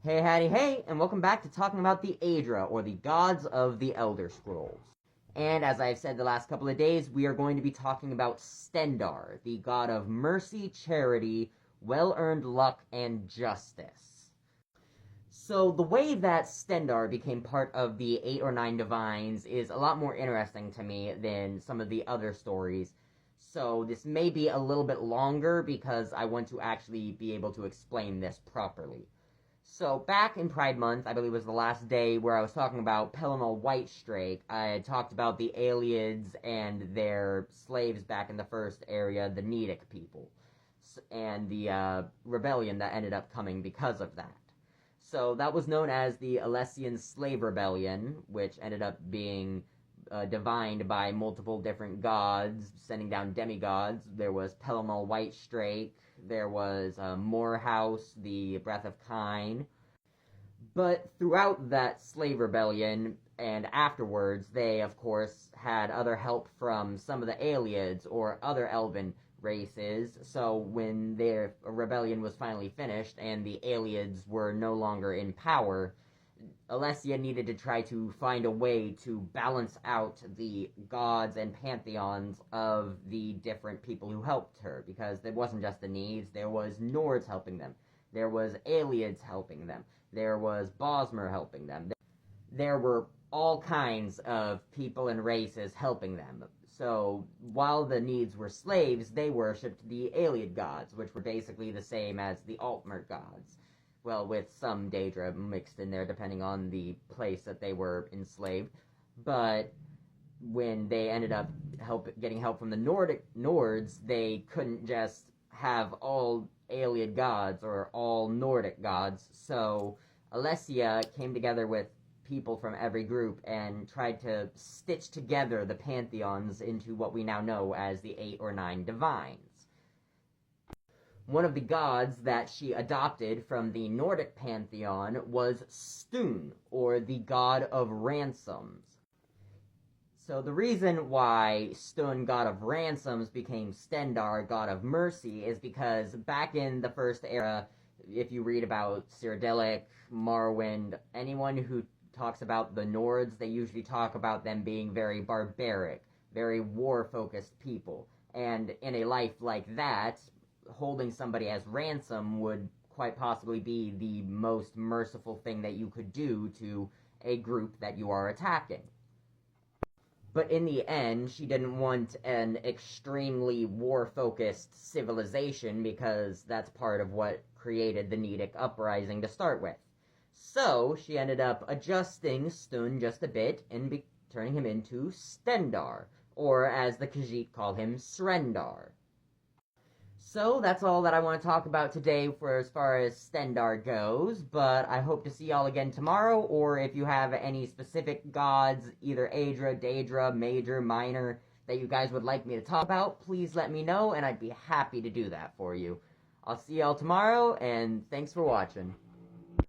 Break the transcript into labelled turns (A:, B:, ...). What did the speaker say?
A: Hey, howdy, hey, and welcome back to talking about the Aedra, or the gods of the Elder Scrolls. And as I've said the last couple of days, we are going to be talking about Stendarr, the god of mercy, charity, well-earned luck, and justice. So the way that Stendarr became part of the 8 or 9 divines is a lot more interesting to me than some of the other stories. So this may be a little bit longer because I want to actually be able to explain this properly. So back in Pride Month, I believe was the last day where I was talking about Pelimal Whitestrake. I had talked about the Aelids and their slaves back in the first area, the Nedic people, and the rebellion that ended up coming because of that. So that was known as the Alessian Slave Rebellion, which ended up being divined by multiple different gods, sending down demigods. There was Pelimal Whitestrake, there was Morehouse, the Breath of Kine. But throughout that slave rebellion and afterwards, they, of course, had other help from some of the Aelids or other elven races. So when their rebellion was finally finished and the Aelids were no longer in power, Alessia needed to try to find a way to balance out the gods and pantheons of the different people who helped her, because it wasn't just the Needs, there was Nords helping them, there was Aelids helping them, there was Bosmer helping them, there were all kinds of people and races helping them. So, while the Needs were slaves, they worshipped the Aelid gods, which were basically the same as the Altmer gods. Well, with some Daedra mixed in there, depending on the place that they were enslaved. But when they ended up getting help from the Nords, they couldn't just have all Aelid gods or all Nordic gods. So Alessia came together with people from every group and tried to stitch together the pantheons into what we now know as the 8 or 9 divines. One of the gods that she adopted from the Nordic pantheon was Stun, or the god of ransoms. So the reason why Stun, god of ransoms, became Stendarr, god of mercy, is because back in the First Era, if you read about Cyrodiilic, Morrowind, anyone who talks about the Nords, they usually talk about them being very barbaric, very war-focused people. And in a life like that, holding somebody as ransom would quite possibly be the most merciful thing that you could do to a group that you are attacking. But in the end, she didn't want an extremely war-focused civilization, because that's part of what created the Nedic uprising to start with. So she ended up adjusting Stun just a bit and turning him into Stendarr, or as the Khajiit call him, Srendar. So that's all that I want to talk about today for as far as Stendarr goes, but I hope to see y'all again tomorrow, or if you have any specific gods, either Aedra, Daedra, Major, Minor, that you guys would like me to talk about, please let me know, and I'd be happy to do that for you. I'll see y'all tomorrow, and thanks for watching.